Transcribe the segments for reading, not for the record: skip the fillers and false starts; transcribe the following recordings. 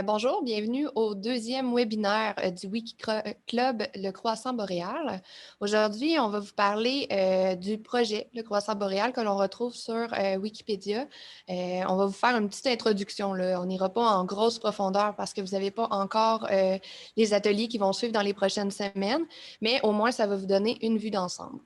Bonjour, bienvenue au deuxième webinaire du Wikiclub Le Croissant Boréal. Aujourd'hui, on va vous parler du projet Le Croissant Boréal que l'on retrouve sur Wikipédia. On va vous faire une petite introduction, là. On n'ira pas en grosse profondeur parce que vous n'avez pas encore les ateliers qui vont suivre dans les prochaines semaines, mais au moins, ça va vous donner une vue d'ensemble.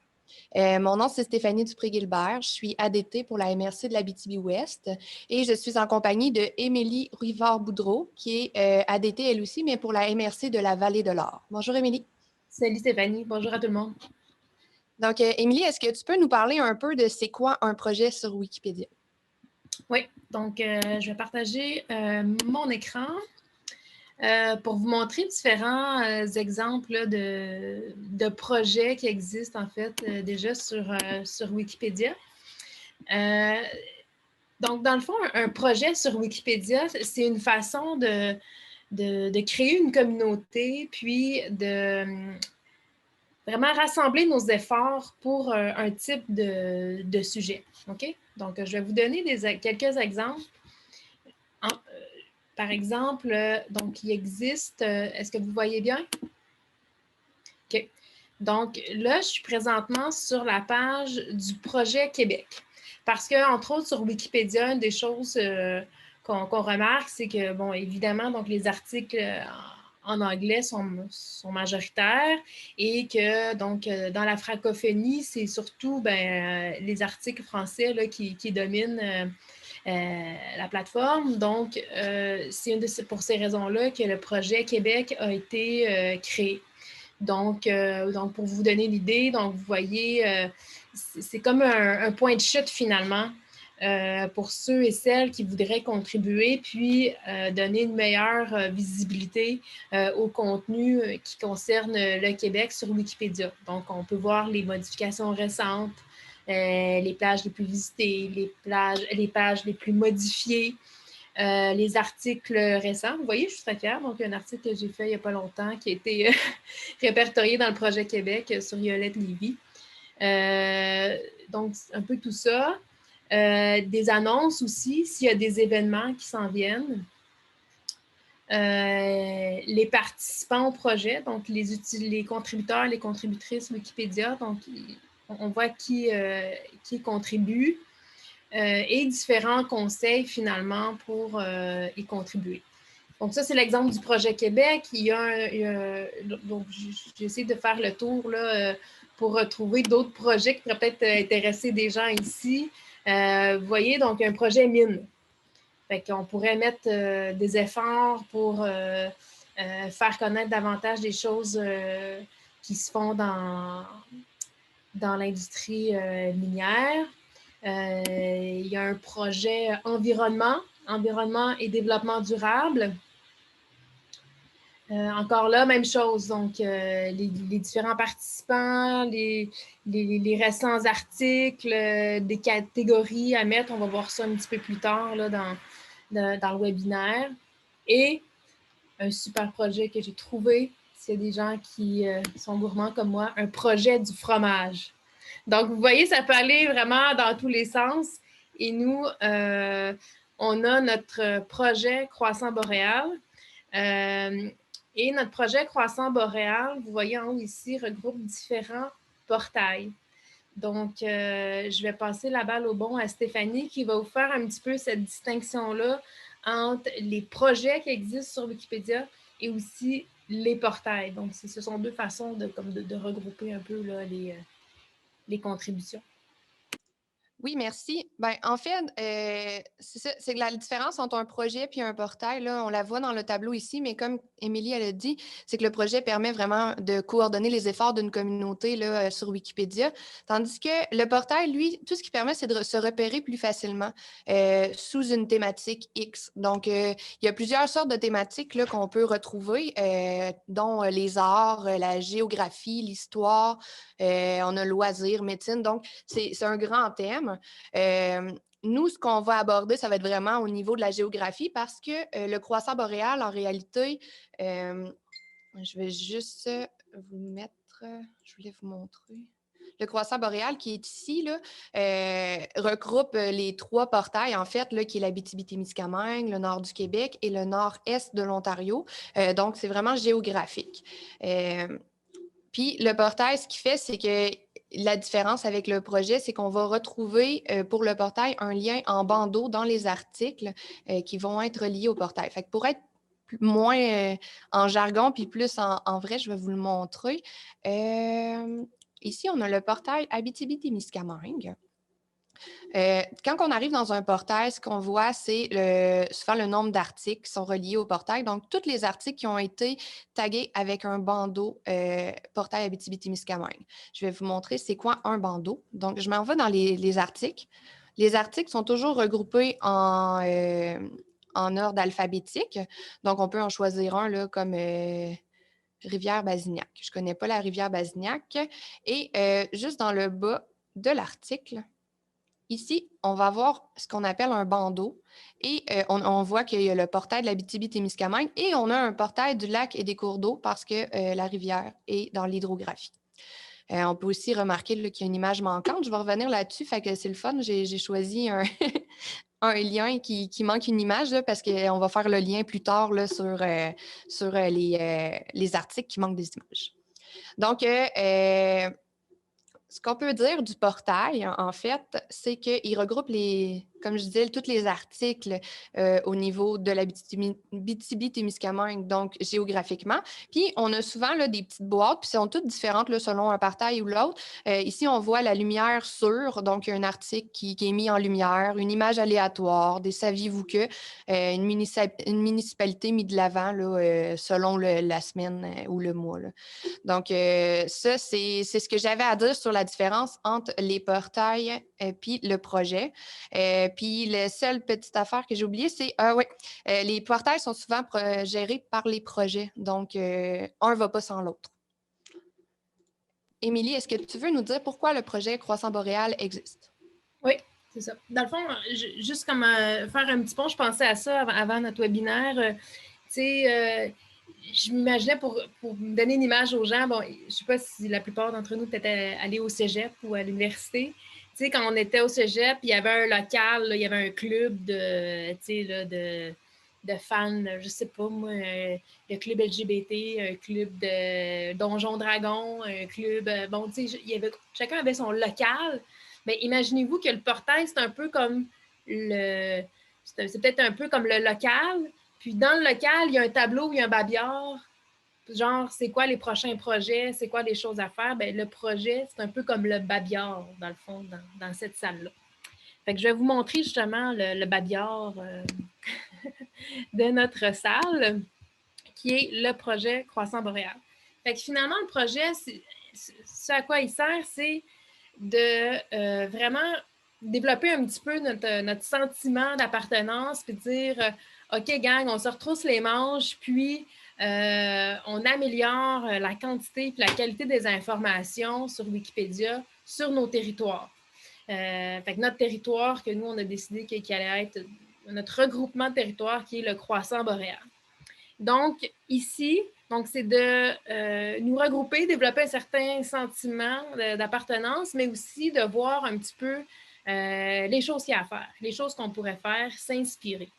Mon nom, c'est Stéphanie Dupré-Gilbert. Je suis ADT pour la MRC de l'Abitibi-Ouest et je suis en compagnie de Émilie Rivard-Boudreau, qui est ADT elle aussi, mais pour la MRC de la Vallée de l'Or. Bonjour, Émilie. Salut Stéphanie, bonjour à tout le monde. Donc, Émilie, est-ce que tu peux nous parler un peu de c'est quoi un projet sur Wikipédia? Oui, donc je vais partager mon écran pour vous montrer différents exemples là, de projets qui existent en fait déjà sur Wikipédia. Donc, dans le fond, un projet sur Wikipédia, c'est une façon de créer une communauté, puis de vraiment rassembler nos efforts pour un type de sujet. OK? Donc, je vais vous donner quelques exemples. Par exemple, donc, il existe, est-ce que vous voyez bien? OK. Donc, là, je suis présentement sur la page du projet Québec. Parce que, entre autres, sur Wikipédia, une des choses qu'on remarque, c'est que, bon, évidemment, donc, les articles en anglais sont majoritaires et que, donc, dans la francophonie, c'est surtout les articles français là, qui dominent la plateforme. Donc, c'est pour ces raisons-là que le projet Québec a été créé. Donc, pour vous donner l'idée, donc vous voyez, c'est comme un point de chute finalement pour ceux et celles qui voudraient contribuer, puis donner une meilleure visibilité au contenu qui concerne le Québec sur Wikipédia. Donc, on peut voir les modifications récentes, les plages les plus visitées, les pages les plus modifiées, les articles récents. Vous voyez, je suis très fière. Donc, un article que j'ai fait il n'y a pas longtemps qui a été répertorié dans le projet Québec sur Violette Lévy. Donc, un peu tout ça. Des annonces aussi, s'il y a des événements qui s'en viennent. Les participants au projet, donc les contributeurs, les contributrices Wikipédia, donc on voit qui contribue. Et différents conseils finalement pour y contribuer. Donc ça, c'est l'exemple du projet Québec. Donc, j'ai essayé de faire le tour là, pour retrouver d'autres projets qui pourraient peut-être intéresser des gens ici. Vous voyez, donc un projet mine. Fait qu'on pourrait mettre des efforts pour faire connaître davantage des choses qui se font dans l'industrie minière. Il y a un projet environnement et développement durable. Encore là, même chose. Donc, les différents participants, les récents articles, des catégories à mettre, on va voir ça un petit peu plus tard là, dans le webinaire. Et un super projet que j'ai trouvé, s'il y a des gens qui sont gourmands comme moi, un projet du fromage. Donc, vous voyez, ça peut aller vraiment dans tous les sens. Et nous, on a notre projet Croissant Boréal. Et notre projet Croissant Boréal, vous voyez en haut ici, regroupe différents portails. Donc, je vais passer la balle au bon à Stéphanie qui va vous faire un petit peu cette distinction-là entre les projets qui existent sur Wikipédia et aussi les portails. Donc, ce sont deux façons de regrouper un peu là, les contributions. Oui, merci. Ben, en fait, c'est ça, c'est que la différence entre un projet et un portail, là, on la voit dans le tableau ici, mais comme Émilie elle a dit, c'est que le projet permet vraiment de coordonner les efforts d'une communauté là, sur Wikipédia, tandis que le portail, lui, tout ce qui permet, c'est de se repérer plus facilement sous une thématique X. Donc, il y a plusieurs sortes de thématiques là, qu'on peut retrouver, dont les arts, la géographie, l'histoire, on a loisirs, médecine. Donc, c'est un grand thème. Nous, ce qu'on va aborder, ça va être vraiment au niveau de la géographie parce que le croissant boréal, en réalité, je vais juste vous mettre, je voulais vous montrer. Le croissant boréal qui est ici là, regroupe les 3 portails, en fait, là, qui est l'Abitibi-Témiscamingue, le nord du Québec et le nord-est de l'Ontario. Donc, c'est vraiment géographique. Puis le portail, ce qu'il fait, c'est que la différence avec le projet, c'est qu'on va retrouver pour le portail un lien en bandeau dans les articles qui vont être liés au portail. Fait que pour être moins en jargon puis plus en vrai, je vais vous le montrer. Ici, on a le portail Abitibi-Témiscamingue. Quand on arrive dans un portail, ce qu'on voit, c'est souvent le nombre d'articles qui sont reliés au portail. Donc, tous les articles qui ont été tagués avec un bandeau portail Abitibi-Témiscamingue. Je vais vous montrer c'est quoi un bandeau. Donc, je m'en vais dans les articles. Les articles sont toujours regroupés en ordre alphabétique. Donc, on peut en choisir un là, comme Rivière-Basignac. Je ne connais pas la Rivière-Basignac. Et juste dans le bas de l'article, ici, on va avoir ce qu'on appelle un bandeau et on voit qu'il y a le portail de l'Abitibi-Témiscamingue et on a un portail du lac et des cours d'eau parce que la rivière est dans l'hydrographie. On peut aussi remarquer qu'il y a une image manquante. Je vais revenir là-dessus, fait que c'est le fun. J'ai choisi un, un lien qui manque une image là, parce qu'on va faire le lien plus tard là, sur les articles qui manquent des images. Donc, ce qu'on peut dire du portail, en fait, c'est qu'il regroupe comme je disais, tous les articles au niveau de l'Abitibi-Témiscamingue, donc géographiquement. Puis, on a souvent là, des petites boîtes, puis elles sont toutes différentes là, selon un portail ou l'autre. Ici, on voit la lumière sur, donc il y a un article qui est mis en lumière, une image aléatoire, des saviez-vous que, une municipalité mise de l'avant là, selon la semaine ou le mois. Là. Donc, ça, c'est ce que j'avais à dire sur la différence entre les portails et puis le projet. Puis, la seule petite affaire que j'ai oubliée, c'est, oui, les portails sont souvent gérés par les projets. Donc, un ne va pas sans l'autre. Émilie, est-ce que tu veux nous dire pourquoi le projet Croissant Boréal existe? Oui, c'est ça. Dans le fond, juste comme faire un petit pont, je pensais à ça avant notre webinaire. Tu sais, je m'imaginais pour me donner une image aux gens, bon, je ne sais pas si la plupart d'entre nous étaient allés au cégep ou à l'université. Tu sais, quand on était au cégep, il y avait un local, là, il y avait un club de, tu sais, là, de fans, je ne sais pas moi, le club LGBT, un club de Donjons Dragons, un club, bon, tu sais, chacun avait son local. Mais imaginez-vous que le portail, c'est un peu comme c'est peut-être un peu comme le local. Puis dans le local, il y a un tableau, il y a un babillard. Genre, c'est quoi les prochains projets? C'est quoi les choses à faire? Bien, le projet, c'est un peu comme le babillard, dans le fond, dans cette salle-là. Fait que je vais vous montrer justement le babillard de notre salle, qui est le projet Croissant Boréal. Fait que finalement, le projet, ce à quoi il sert, c'est de vraiment développer un petit peu notre sentiment d'appartenance, puis dire OK, gang, on se retrousse les manches, puis on améliore la quantité et la qualité des informations sur Wikipédia sur nos territoires. Fait que notre territoire que nous, on a décidé qu'il allait être notre regroupement de territoire qui est le Croissant Boréal. Donc, ici, c'est de nous regrouper, développer un certain sentiment d'appartenance, mais aussi de voir un petit peu les choses qu'il y a à faire, les choses qu'on pourrait faire, s'inspirer.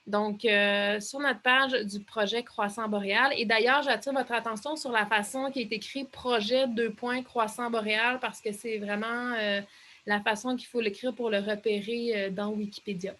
Donc, sur notre page du projet Croissant Boréal, et d'ailleurs, j'attire votre attention sur la façon qui est écrit projet Croissant Boréal parce que c'est vraiment la façon qu'il faut l'écrire pour le repérer dans Wikipédia.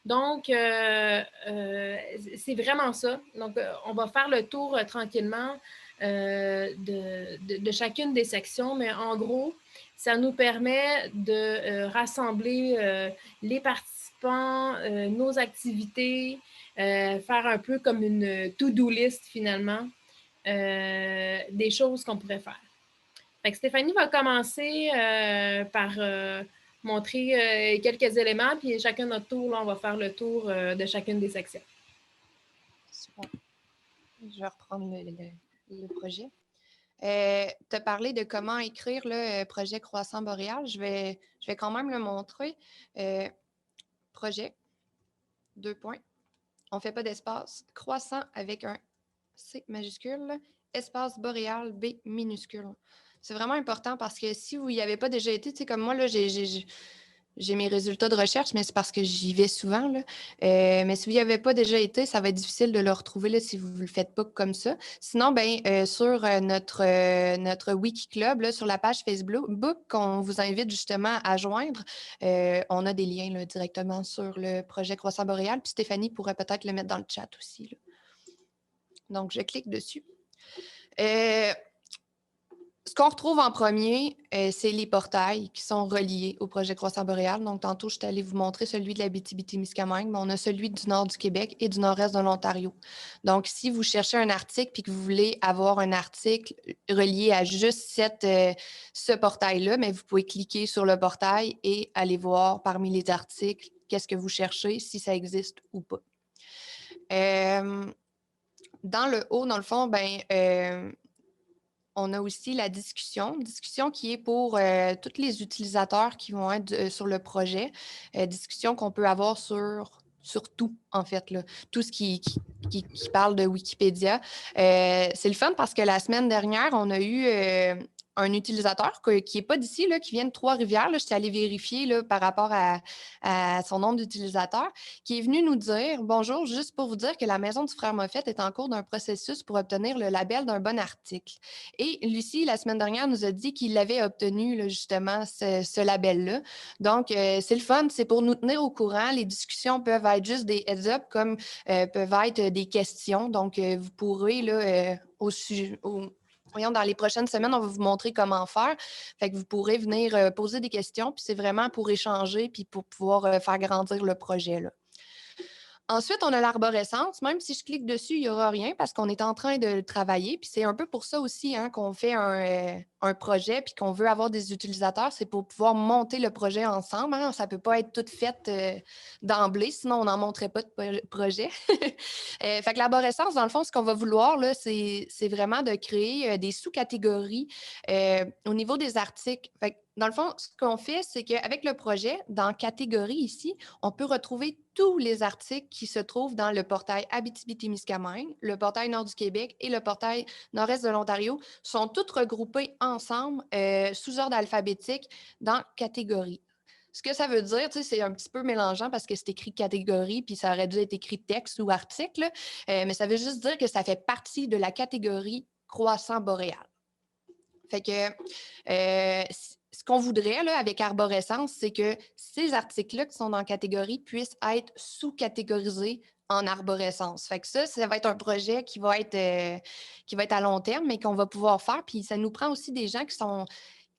Donc, c'est vraiment ça. Donc, on va faire le tour tranquillement de chacune des sections, mais en gros, ça nous permet de rassembler les participants, nos activités, faire un peu comme une to-do list finalement des choses qu'on pourrait faire. Fait que Stéphanie va commencer par montrer quelques éléments, puis chacun notre tour, là, on va faire le tour de chacune des sections. Super. Je vais reprendre le projet. Tu as parlé de comment écrire le projet Croissant Boréal. Je vais quand même le montrer. Projet, 2 points. On ne fait pas d'espace. Croissant avec un C majuscule, espace boréal B minuscule. C'est vraiment important parce que si vous n'y avez pas déjà été, tu sais, comme moi, là, j'ai mes résultats de recherche, mais c'est parce que j'y vais souvent, là. Mais si vous n'y avez pas déjà été, ça va être difficile de le retrouver là, si vous ne le faites pas comme ça. Sinon, ben, sur notre Wiki Club, là, sur la page Facebook, qu'on vous invite justement à joindre, on a des liens là, directement sur le projet Croissant Boréal. Puis Stéphanie pourrait peut-être le mettre dans le chat aussi, là. Donc, je clique dessus. Ce qu'on retrouve en premier, c'est les portails qui sont reliés au projet Croissant Boréal. Donc, tantôt, je suis allée vous montrer celui de l'Abitibi-Témiscamingue, mais on a celui du nord du Québec et du nord-est de l'Ontario. Donc, si vous cherchez un article et que vous voulez avoir un article relié à juste ce portail-là, mais vous pouvez cliquer sur le portail et aller voir parmi les articles qu'est-ce que vous cherchez, si ça existe ou pas. Dans le haut, dans le fond, on a aussi la discussion qui est pour tous les utilisateurs qui vont être sur le projet. Discussion qu'on peut avoir sur tout, en fait, là. Tout ce qui parle de Wikipédia. C'est le fun parce que la semaine dernière, on a eu un utilisateur qui n'est pas d'ici, là, qui vient de Trois-Rivières. Là, je suis allée vérifier là, par rapport à son nombre d'utilisateurs, qui est venu nous dire « Bonjour, juste pour vous dire que la Maison du Frère Moffett est en cours d'un processus pour obtenir le label d'un bon article. » Et Lucie, la semaine dernière, nous a dit qu'il avait obtenu là, justement ce label-là. Donc, c'est le fun, c'est pour nous tenir au courant. Les discussions peuvent être juste des heads-up comme peuvent être des questions. Donc, vous pourrez, là, dans les prochaines semaines, on va vous montrer comment faire. Fait que vous pourrez venir poser des questions, puis c'est vraiment pour échanger, puis pour pouvoir faire grandir le projet, là. Ensuite, on a l'arborescence. Même si je clique dessus, il n'y aura rien parce qu'on est en train de le travailler. Puis c'est un peu pour ça aussi hein, qu'on fait un projet puis qu'on veut avoir des utilisateurs. C'est pour pouvoir monter le projet ensemble. Hein. Ça ne peut pas être tout fait d'emblée, sinon on n'en montrait pas de projet. Fait que l'arborescence, dans le fond, ce qu'on va vouloir, là, c'est vraiment de créer des sous-catégories au niveau des articles. Fait que, dans le fond, ce qu'on fait, c'est qu'avec le projet, dans catégorie ici, on peut retrouver tous les articles qui se trouvent dans le portail Abitibi-Témiscamingue, le portail Nord du Québec et le portail Nord-Est de l'Ontario sont tous regroupés ensemble sous ordre alphabétique dans catégorie. Ce que ça veut dire, c'est un petit peu mélangeant parce que c'est écrit catégorie puis ça aurait dû être écrit texte ou article, mais ça veut juste dire que ça fait partie de la catégorie croissant boréal. Fait que ce qu'on voudrait là, avec arborescence, c'est que ces articles-là qui sont dans catégorie puissent être sous-catégorisés en arborescence. Fait que ça va être un projet qui va être à long terme, mais qu'on va pouvoir faire. Puis ça nous prend aussi des gens qui sont,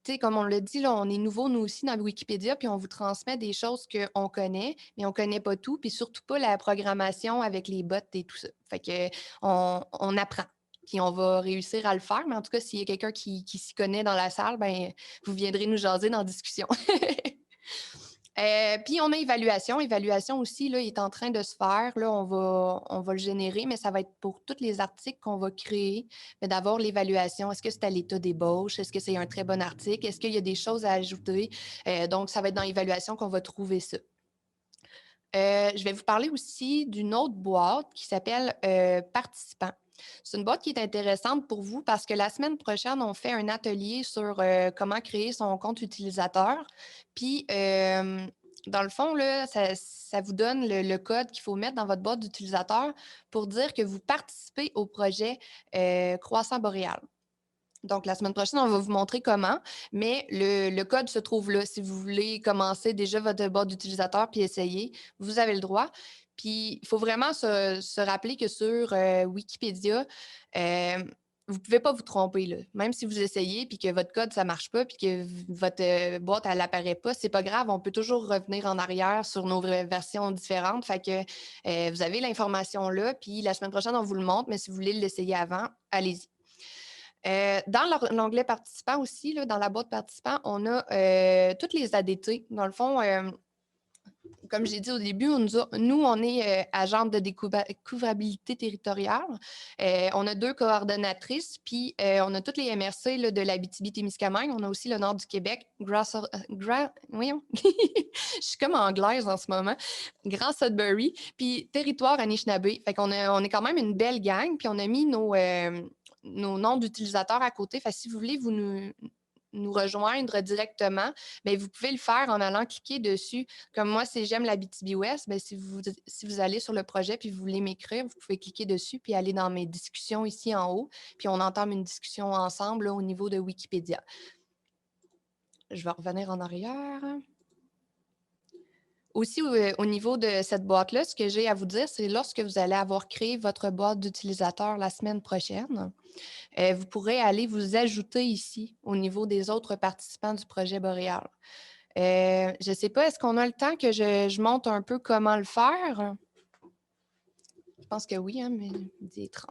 tu sais, comme on l'a dit, là, on est nouveau, nous aussi, dans Wikipédia, puis on vous transmet des choses qu'on connaît, mais on ne connaît pas tout, puis surtout pas la programmation avec les bots et tout ça. Fait que on apprend. Puis on va réussir à le faire, mais en tout cas, s'il y a quelqu'un qui s'y connaît dans la salle, ben, vous viendrez nous jaser dans la discussion. Puis on a évaluation. Évaluation aussi, là, il est en train de se faire. Là, on va le générer, mais ça va être pour tous les articles qu'on va créer, mais d'avoir l'évaluation. Est-ce que c'est à l'état d'ébauche? Est-ce que c'est un très bon article? Est-ce qu'il y a des choses à ajouter? Donc, ça va être dans l'évaluation qu'on va trouver ça. Je vais vous parler aussi d'une autre boîte qui s'appelle Participants. C'est une boîte qui est intéressante pour vous parce que la semaine prochaine, on fait un atelier sur comment créer son compte utilisateur. Puis, dans le fond, là, ça vous donne le code qu'il faut mettre dans votre boîte d'utilisateur pour dire que vous participez au projet Croissant Boréal. Donc, la semaine prochaine, on va vous montrer comment, mais le code se trouve là. Si vous voulez commencer déjà votre boîte d'utilisateur puis essayer, vous avez le droit. Puis, il faut vraiment se rappeler que sur Wikipédia, vous ne pouvez pas vous tromper, là. Même si vous essayez puis que votre code, ça ne marche pas puis que votre boîte, elle n'apparaît pas, c'est pas grave. On peut toujours revenir en arrière sur nos versions différentes. Fait que vous avez l'information là, puis la semaine prochaine, on vous le montre, mais si vous voulez l'essayer avant, allez-y. Dans l'onglet participants aussi, là, dans la boîte participants, on a toutes les ADT. Dans le fond, comme j'ai dit au début, nous, on est agente de découvrabilité territoriale. On a 2 coordonnatrices, puis on a toutes les MRC là, de l'Abitibi-Témiscamingue. On a aussi le nord du Québec, voyons, je suis comme anglaise en ce moment, Grand Sudbury, puis territoire Anishinaabe. Fait qu'on on est quand même une belle gang, puis on a mis nos noms d'utilisateurs à côté. Fait que si vous voulez nous rejoindre directement, bien, vous pouvez le faire en allant cliquer dessus. Comme moi, c'est J'aime l'Abitibi-Ouest. Bien, si vous allez sur le projet puis vous voulez m'écrire, vous pouvez cliquer dessus puis aller dans mes discussions ici en haut. Puis on entame une discussion ensemble là, au niveau de Wikipédia. Je vais revenir en arrière. Aussi, au niveau de cette boîte-là, ce que j'ai à vous dire, c'est lorsque vous allez avoir créé votre boîte d'utilisateur la semaine prochaine, vous pourrez aller vous ajouter ici au niveau des autres participants du projet Boréal. Je ne sais pas, est-ce qu'on a le temps que je montre un peu comment le faire? Je pense que oui, hein, mais 10h30.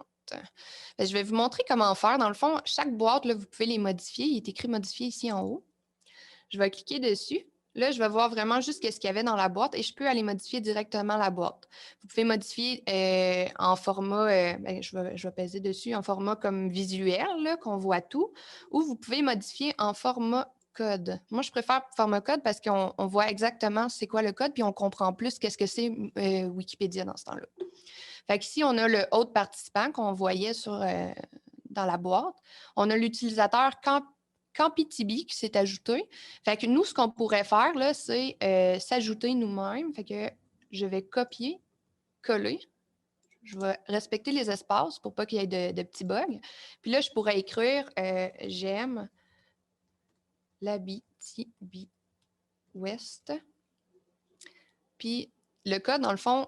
Je vais vous montrer comment faire. Dans le fond, chaque boîte, là, vous pouvez les modifier. Il est écrit « Modifier » ici en haut. Je vais cliquer dessus. Là, je vais voir vraiment juste ce qu'il y avait dans la boîte et je peux aller modifier directement la boîte. Vous pouvez modifier en format, je vais peser dessus, en format comme visuel, qu'on voit tout, ou vous pouvez modifier en format code. Moi, je préfère format code parce qu'on voit exactement c'est quoi le code puis on comprend plus qu'est-ce que c'est Wikipédia dans ce temps-là. Fait qu'ici, on a le autre participant qu'on voyait dans la boîte. On a l'utilisateur Campitibi qui s'est ajouté. Fait que nous, ce qu'on pourrait faire, là, c'est s'ajouter nous-mêmes. Fait que je vais copier, coller. Je vais respecter les espaces pour pas qu'il y ait de petits bugs. Puis là, je pourrais écrire J'aime l'Abitibi-Ouest. Puis le code, dans le fond,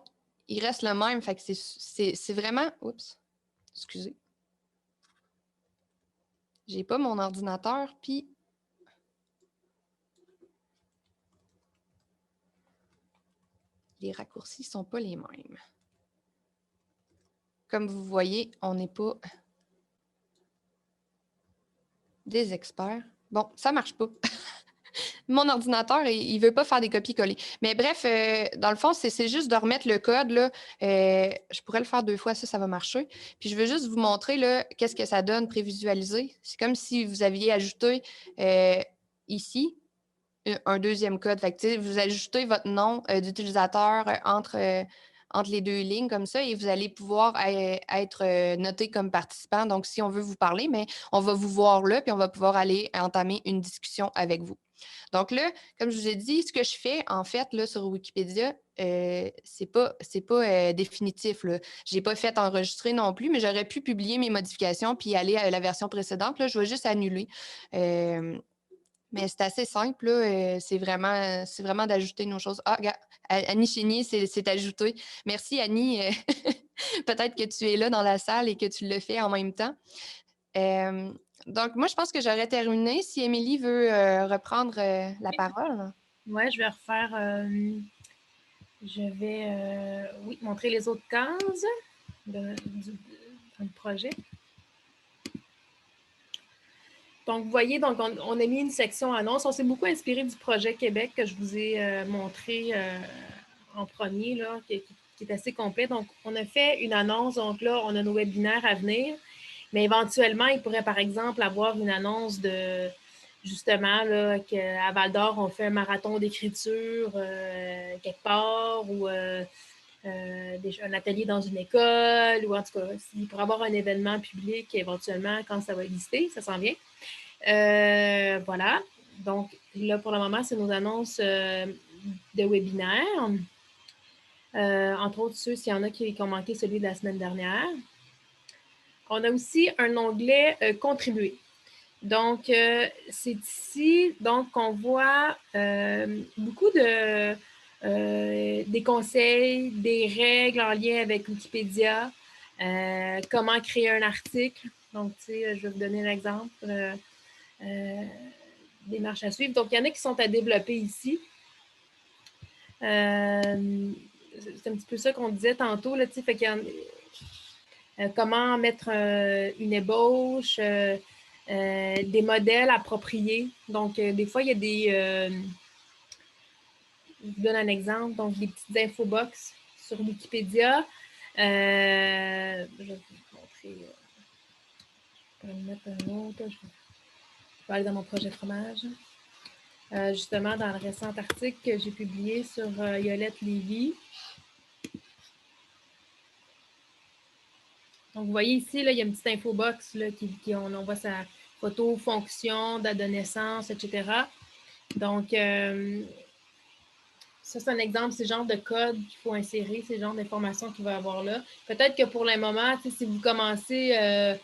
il reste le même. Fait que c'est vraiment... Oups, excusez. J'ai pas mon ordinateur, puis les raccourcis ne sont pas les mêmes. Comme vous voyez, on n'est pas des experts. Bon, ça ne marche pas. Mon ordinateur, il ne veut pas faire des copies-coller. Mais bref, dans le fond, c'est juste de remettre le code. Là, je pourrais le faire 2 fois, ça va marcher. Puis je veux juste vous montrer qu'est-ce que ça donne prévisualisé. C'est comme si vous aviez ajouté ici un deuxième code. Fait que, vous ajoutez votre nom d'utilisateur entre les 2 lignes comme ça et vous allez pouvoir être noté comme participant. Donc, si on veut vous parler, mais on va vous voir là puis on va pouvoir aller entamer une discussion avec vous. Donc là, comme je vous ai dit, ce que je fais, en fait, là, sur Wikipédia, c'est pas définitif. Je n'ai pas fait enregistrer non plus, mais j'aurais pu publier mes modifications puis aller à la version précédente. Là, je vais juste annuler. Mais c'est assez simple. Là, c'est vraiment d'ajouter nos choses. Ah, regarde, Annie Chénier s'est ajoutée. Merci, Annie. Peut-être que tu es là dans la salle et que tu le fais en même temps. Donc, moi, je pense que j'aurais terminé. Si Émilie veut reprendre la parole. Oui, je vais refaire. Je vais montrer les autres cases du projet. Donc, vous voyez, donc on a mis une section annonce. On s'est beaucoup inspiré du projet Québec que je vous ai montré en premier, là, qui est assez complet. Donc, on a fait une annonce. Donc là, on a nos webinaires à venir. Mais éventuellement, il pourrait, par exemple, avoir une annonce de, justement, là, qu'à Val-d'Or, on fait un marathon d'écriture quelque part ou un atelier dans une école ou en tout cas, il pourrait y avoir un événement public éventuellement quand ça va exister, ça s'en vient. Voilà. Donc, là, pour le moment, c'est nos annonces de webinaires. Entre autres, s'il y en a qui ont manqué celui de la semaine dernière. On a aussi un onglet « Contribuer ». Donc, c'est ici qu'on voit beaucoup des conseils, des règles en lien avec Wikipédia, comment créer un article. Donc, tu sais, je vais vous donner un exemple. Des marches à suivre. Donc, il y en a qui sont à développer ici. C'est un petit peu ça qu'on disait tantôt. Là, fait qu'il y a, comment mettre une ébauche, des modèles appropriés. Donc, des fois, il y a des... je vous donne un exemple. Donc, des petites infobox sur Wikipédia. Je vais vous montrer... je vais en mettre un autre. Je vais aller dans mon projet fromage. Justement, dans le récent article que j'ai publié sur Yolette Lévy. Donc, vous voyez ici, là, il y a une petite infobox là, on voit sa photo, fonction, date de naissance, etc. Donc, ça, c'est un exemple, c'est le genre de code qu'il faut insérer, c'est le genre d'informations qu'il va y avoir là. Peut-être que pour le moment, si vous commencez à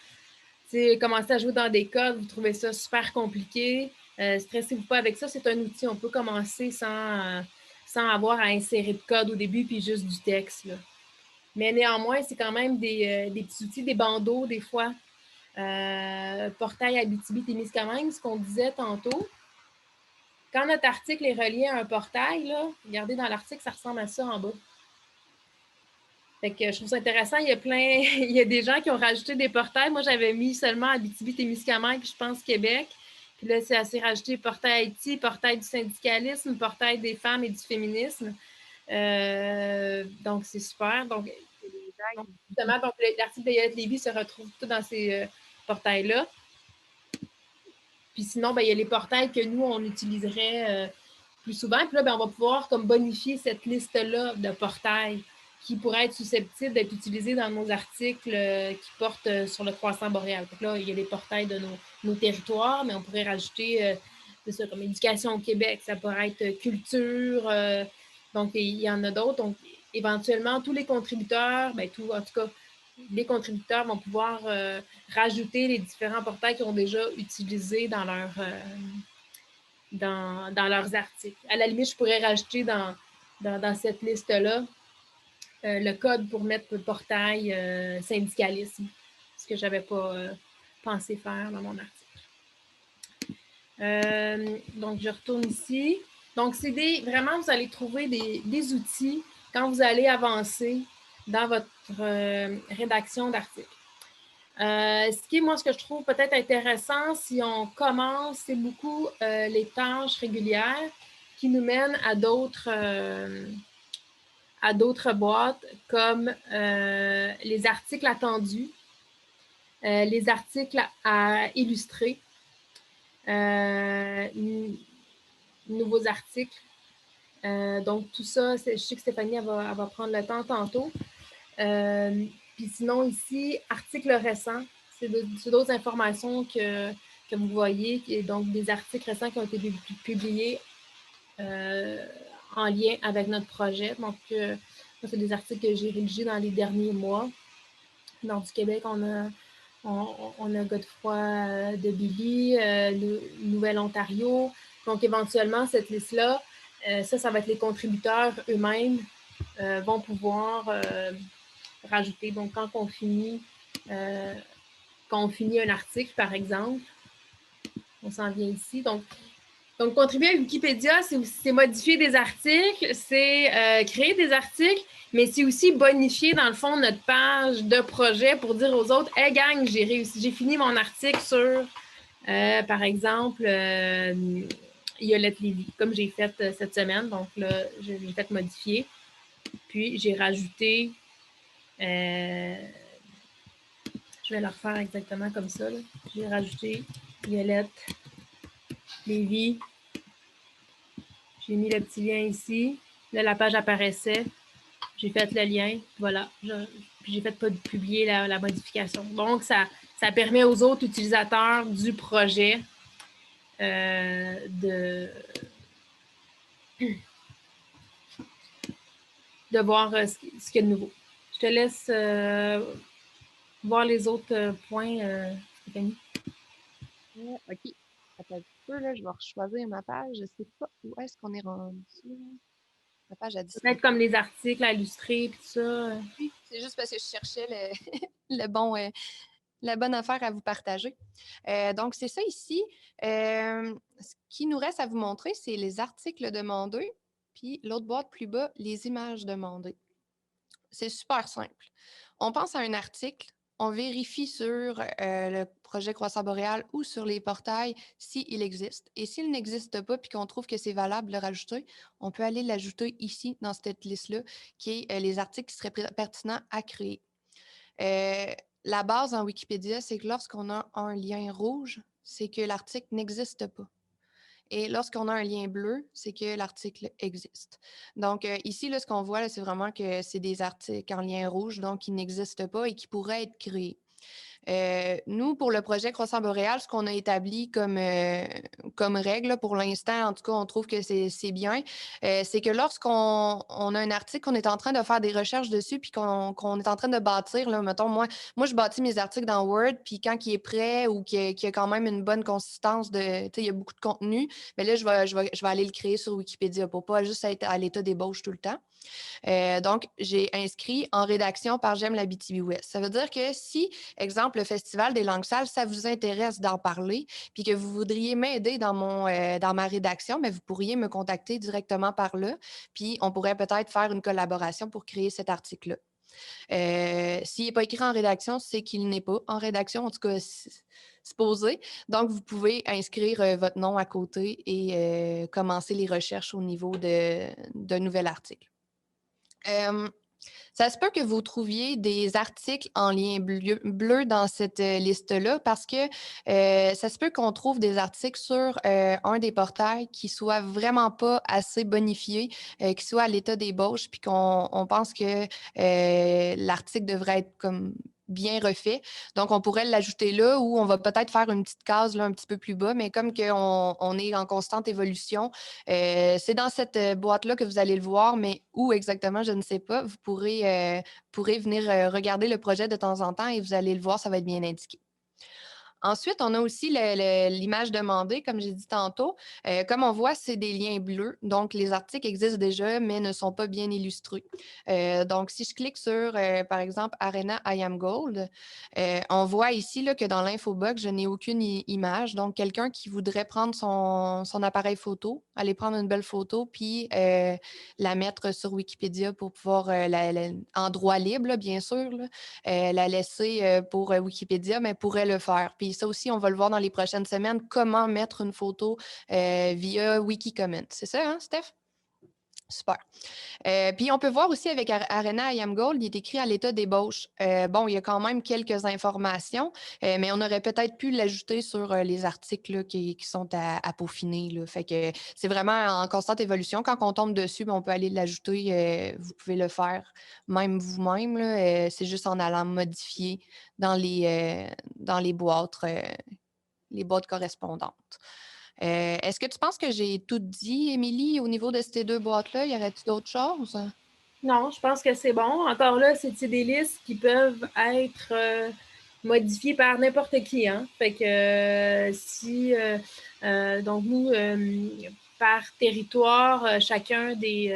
jouer dans des codes, vous trouvez ça super compliqué, stressez-vous pas avec ça, c'est un outil. On peut commencer sans avoir à insérer de code au début, puis juste du texte. Là. Mais néanmoins, c'est quand même des petits outils, des bandeaux des fois. Portail Abitibi-Témiscamingue, ce qu'on disait tantôt. Quand notre article est relié à un portail, là, regardez dans l'article, ça ressemble à ça en bas. Fait que je trouve ça intéressant. Il y a il y a des gens qui ont rajouté des portails. Moi, j'avais mis seulement Abitibi-Témiscamingue, je pense Québec. Puis là, c'est assez rajouté portail Haïti, portail du syndicalisme, portail des femmes et du féminisme. Donc, c'est super. Donc, justement, donc, l'article de Yolette Lévy se retrouve tout dans ces portails-là. Puis sinon, ben, il y a les portails que nous, on utiliserait plus souvent. Puis là, ben, on va pouvoir comme bonifier cette liste-là de portails qui pourraient être susceptibles d'être utilisés dans nos articles qui portent sur le croissant boréal. Donc là, il y a les portails de nos territoires, mais on pourrait rajouter ça, comme éducation au Québec, ça pourrait être culture. Donc, il y en a d'autres. Donc, éventuellement, tous les contributeurs, ben, en tout cas, les contributeurs vont pouvoir rajouter les différents portails qu'ils ont déjà utilisés dans leurs articles. À la limite, je pourrais rajouter dans cette liste-là le code pour mettre le portail syndicalisme, ce que je n'avais pas pensé faire dans mon article. Donc, je retourne ici. Donc, c'est vraiment, vous allez trouver des outils quand vous allez avancer dans votre rédaction d'articles. Ce que je trouve peut-être intéressant, si on commence, c'est beaucoup les tâches régulières qui nous mènent à d'autres boîtes comme les articles attendus, les articles à illustrer, nouveaux articles. Donc, tout ça, je sais que Stéphanie elle va prendre le temps tantôt. Puis sinon, ici, articles récents, c'est d'autres informations que vous voyez, donc des articles récents qui ont été publiés en lien avec notre projet. Donc, c'est des articles que j'ai rédigés dans les derniers mois. Dans du Québec, on a Godefroy de Billy, Nouvelle-Ontario. Donc, éventuellement, cette liste-là, ça va être les contributeurs eux-mêmes vont pouvoir rajouter. Donc, quand on finit un article, par exemple, on s'en vient ici. Donc, contribuer à Wikipédia, c'est modifier des articles, c'est créer des articles, mais c'est aussi bonifier, dans le fond, notre page de projet pour dire aux autres, « Hey gang, j'ai fini mon article sur, par exemple, Yolette Lévy, comme j'ai fait cette semaine. » Donc là, j'ai fait modifier. Puis, j'ai rajouté, je vais le refaire exactement comme ça. J'ai rajouté Yolette Lévy. J'ai mis le petit lien ici. Là, la page apparaissait. J'ai fait le lien. Voilà. Puis j'ai fait publier la modification. Donc, ça permet aux autres utilisateurs du projet de voir ce qu'il y a de nouveau. Je te laisse voir les autres points, Stéphanie. OK. Attends un petit peu, là, je vais choisir ma page. Je ne sais pas où est-ce qu'on est rendu. Ma page a disparu. Peut-être comme les articles à illustrer et tout ça. Oui, c'est juste parce que je cherchais la bonne affaire à vous partager. Donc, c'est ça ici. Ce qui nous reste à vous montrer, c'est les articles demandés, puis l'autre boîte plus bas, les images demandées. C'est super simple. On pense à un article, on vérifie sur le projet Croissant Boréal ou sur les portails s'il existe. Et s'il n'existe pas puis qu'on trouve que c'est valable de le rajouter, on peut aller l'ajouter ici dans cette liste-là, qui est les articles qui seraient pertinents à créer. La base en Wikipédia, c'est que lorsqu'on a un lien rouge, c'est que l'article n'existe pas. Et lorsqu'on a un lien bleu, c'est que l'article existe. Donc, ici, là, ce qu'on voit, là, c'est vraiment que c'est des articles en lien rouge, donc qui n'existent pas et qui pourraient être créés. Nous, pour le projet Croissant Boréal, ce qu'on a établi comme règle, là, pour l'instant, en tout cas, on trouve que c'est bien, c'est que lorsqu'on a un article, qu'on est en train de faire des recherches dessus, puis qu'on est en train de bâtir, là, mettons, moi, je bâtis mes articles dans Word, puis quand il est prêt ou qu'il y a quand même une bonne consistance de, tu sais, il y a beaucoup de contenu, mais là, je vais aller le créer sur Wikipédia pour pas juste être à l'état d'ébauche tout le temps. Donc, j'ai inscrit en rédaction par J'aime l'Abitibi-Ouest. Ça veut dire que si, exemple, le Festival des langues sales, ça vous intéresse d'en parler, puis que vous voudriez m'aider dans ma rédaction, mais vous pourriez me contacter directement par là, puis on pourrait peut-être faire une collaboration pour créer cet article-là. S'il n'est pas écrit en rédaction, c'est qu'il n'est pas en rédaction, en tout cas supposé. Donc, vous pouvez inscrire votre nom à côté et commencer les recherches au niveau d'un nouvel article. Ça se peut que vous trouviez des articles en lien bleu dans cette liste-là parce que ça se peut qu'on trouve des articles sur un des portails qui soit vraiment pas assez bonifié, qui soit à l'état d'ébauche, puis qu'on pense que l'article devrait être comme bien refait. Donc, on pourrait l'ajouter là ou on va peut-être faire une petite case là, un petit peu plus bas, mais comme on est en constante évolution, c'est dans cette boîte-là que vous allez le voir, mais où exactement, je ne sais pas. Vous pourrez venir regarder le projet de temps en temps et vous allez le voir, ça va être bien indiqué. Ensuite, on a aussi l'image demandée, comme j'ai dit tantôt. Comme on voit, c'est des liens bleus. Donc, les articles existent déjà, mais ne sont pas bien illustrés. Donc, si je clique sur, par exemple, Arena I Am Gold, on voit ici là, que dans l'infobox, je n'ai aucune image. Donc, quelqu'un qui voudrait prendre son appareil photo, aller prendre une belle photo, puis la mettre sur Wikipédia pour pouvoir, en droit libre, là, bien sûr, là, la laisser pour Wikipédia, mais pourrait le faire. Puis ça aussi, on va le voir dans les prochaines semaines, comment mettre une photo via Wikicomment. C'est ça, hein, Steph? Super. Puis on peut voir aussi avec Arena I Am Gold, il est écrit à l'état d'ébauche. Bon, il y a quand même quelques informations, mais on aurait peut-être pu l'ajouter sur les articles là, qui sont à peaufiner. Là. Fait que c'est vraiment en constante évolution. Quand on tombe dessus, ben, on peut aller l'ajouter. Vous pouvez le faire même vous-même. C'est juste en allant modifier dans les boîtes correspondantes. Est-ce que tu penses que j'ai tout dit, Émilie, au niveau de ces deux boîtes-là? Y aurait-il d'autres choses? Non, je pense que c'est bon. Encore là, c'est des listes qui peuvent être modifiées par n'importe qui. Hein? Fait que donc nous, par territoire, chacun des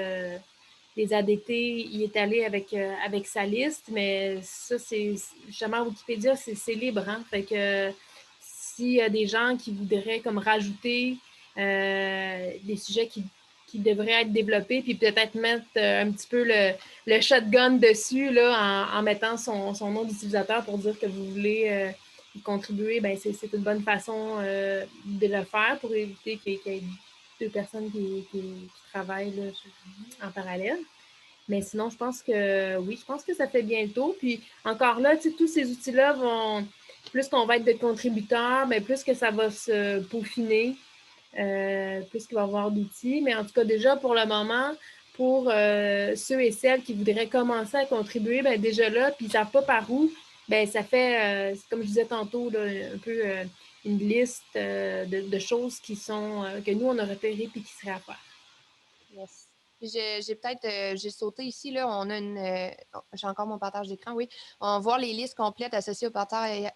ADT y est allé avec sa liste, mais ça, c'est justement Wikipédia, c'est libre. Hein? Fait que s'il y a des gens qui voudraient comme rajouter des sujets qui devraient être développés, puis peut-être mettre un petit peu le shotgun dessus là, en mettant son nom d'utilisateur pour dire que vous voulez y contribuer, ben c'est une bonne façon de le faire pour éviter qu'il y ait deux personnes qui travaillent là, en parallèle. Mais sinon, je pense que ça fait bien le tour. Puis encore là, tous ces outils-là vont, plus qu'on va être de contributeurs, mais plus que ça va se peaufiner, plus qu'il va y avoir d'outils. Mais en tout cas, déjà pour le moment, pour ceux et celles qui voudraient commencer à contribuer, ben déjà là, puis ils ne savent pas par où, ben ça fait, comme je disais tantôt, là, un peu une liste de choses qui sont que nous, on a repérées puis qui seraient à faire. Yes. Puis j'ai sauté ici, là, j'ai encore mon partage d'écran, oui. On voit les listes complètes associées au portail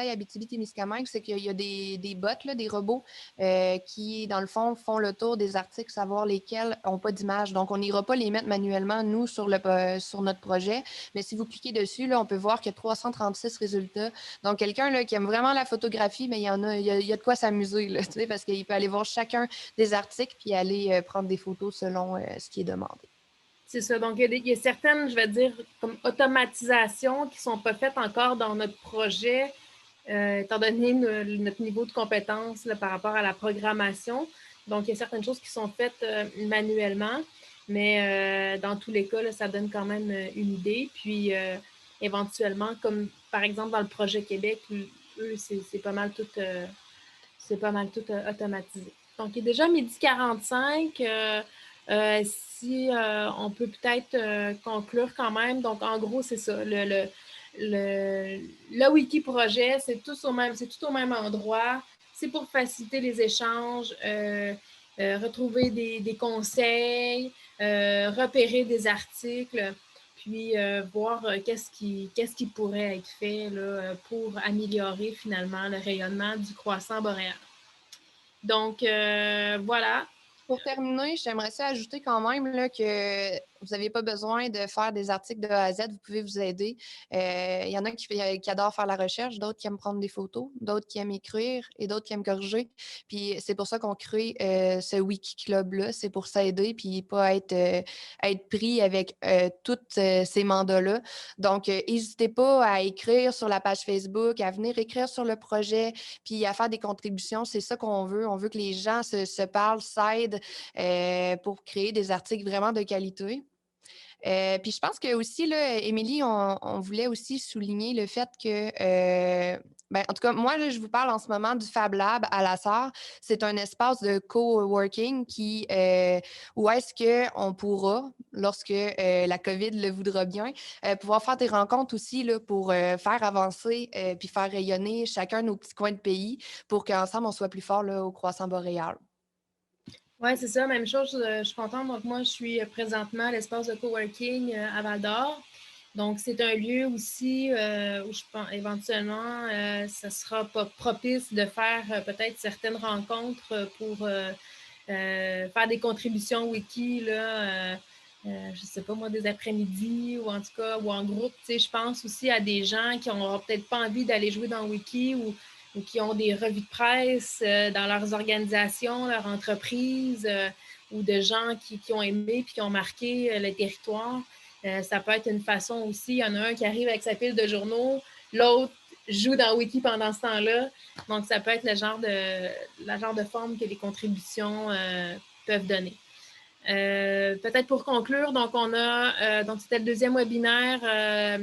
Abitibi-Témiscamingue, c'est qu'il y a des bots, là, des robots qui, dans le fond, font le tour des articles, savoir lesquels n'ont pas d'image. Donc, on n'ira pas les mettre manuellement, nous, sur notre projet. Mais si vous cliquez dessus, là, on peut voir qu'il y a 336 résultats. Donc, quelqu'un là, qui aime vraiment la photographie, mais il y a de quoi s'amuser, là, parce qu'il peut aller voir chacun des articles puis aller prendre des photos selon ce qui est demandé. C'est ça. Donc, il y a certaines, je vais dire, comme automatisations qui ne sont pas faites encore dans notre projet, étant donné notre niveau de compétence là, par rapport à la programmation. Donc, il y a certaines choses qui sont faites manuellement, mais dans tous les cas, là, ça donne quand même une idée. Puis, éventuellement, comme par exemple dans le projet Québec, eux, c'est pas mal tout automatisé. Donc, il est déjà 12h45. Si on peut peut-être conclure quand même. Donc, en gros, c'est ça. Le wiki projet, c'est tout au même endroit. C'est pour faciliter les échanges, retrouver des conseils, repérer des articles, puis voir qu'est-ce qui pourrait être fait là, pour améliorer finalement le rayonnement du croissant boréal. Donc, voilà. Pour terminer, j'aimerais ça ajouter quand même là, que vous n'avez pas besoin de faire des articles de A à Z, vous pouvez vous aider. Il y en a qui adorent faire la recherche, d'autres qui aiment prendre des photos, d'autres qui aiment écrire et d'autres qui aiment corriger. Puis c'est pour ça qu'on crée ce Wiki Club-là, c'est pour s'aider puis pas être pris avec tous ces mandats-là. Donc, n'hésitez pas à écrire sur la page Facebook, à venir écrire sur le projet, puis à faire des contributions. C'est ça qu'on veut. On veut que les gens se parlent, s'aident pour créer des articles vraiment de qualité. Puis je pense que aussi, là, Émilie, on voulait aussi souligner le fait que, ben, en tout cas, moi, là, je vous parle en ce moment du Fab Lab à la Sarre. C'est un espace de coworking où est-ce qu'on pourra, lorsque la COVID le voudra bien, pouvoir faire des rencontres aussi là, pour faire avancer puis faire rayonner chacun nos petits coins de pays pour qu'ensemble, on soit plus fort là, au croissant boréal. Oui, c'est ça, même chose. Je suis contente. Donc, moi, je suis présentement à l'espace de coworking à Val-d'Or. Donc, c'est un lieu aussi où je pense éventuellement, ça sera pas propice de faire peut-être certaines rencontres pour faire des contributions wiki, là, je sais pas moi, des après-midi ou en tout cas, ou en groupe. Tu sais, je pense aussi à des gens qui n'auront peut-être pas envie d'aller jouer dans Wiki ou qui ont des revues de presse dans leurs organisations, leur entreprise, ou de gens qui ont aimé puis qui ont marqué le territoire. Ça peut être une façon aussi. Il y en a un qui arrive avec sa pile de journaux, l'autre joue dans Wiki pendant ce temps-là. Donc, ça peut être le genre de forme que les contributions peuvent donner. Peut-être pour conclure, donc on a donc c'était le deuxième webinaire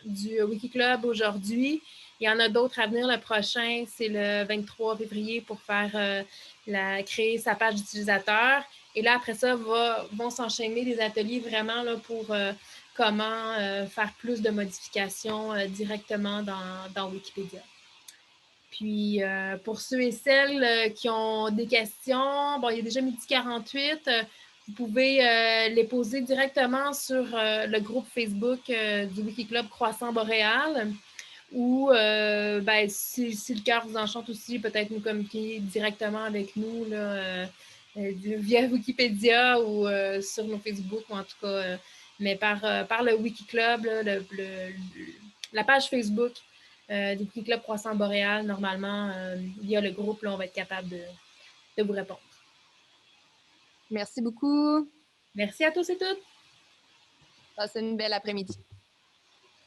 du Wiki Club aujourd'hui. Il y en a d'autres à venir. Le prochain, c'est le 23 février pour faire créer sa page d'utilisateur. Et là, après ça, vont s'enchaîner des ateliers vraiment là, pour comment faire plus de modifications directement dans Wikipédia. Puis, pour ceux et celles qui ont des questions, bon, il est déjà 12h48. Vous pouvez les poser directement sur le groupe Facebook du Wikiclub Croissant Boréal ou, ben, si le cœur vous enchante aussi, peut-être nous communiquer directement avec nous là, via Wikipédia ou sur nos Facebook, ou en tout cas, mais par le Wikiclub, là, la page Facebook du Wikiclub Croissant Boréal, normalement, via le groupe, là, on va être capable de vous répondre. Merci beaucoup. Merci à tous et toutes. Passez une belle après-midi.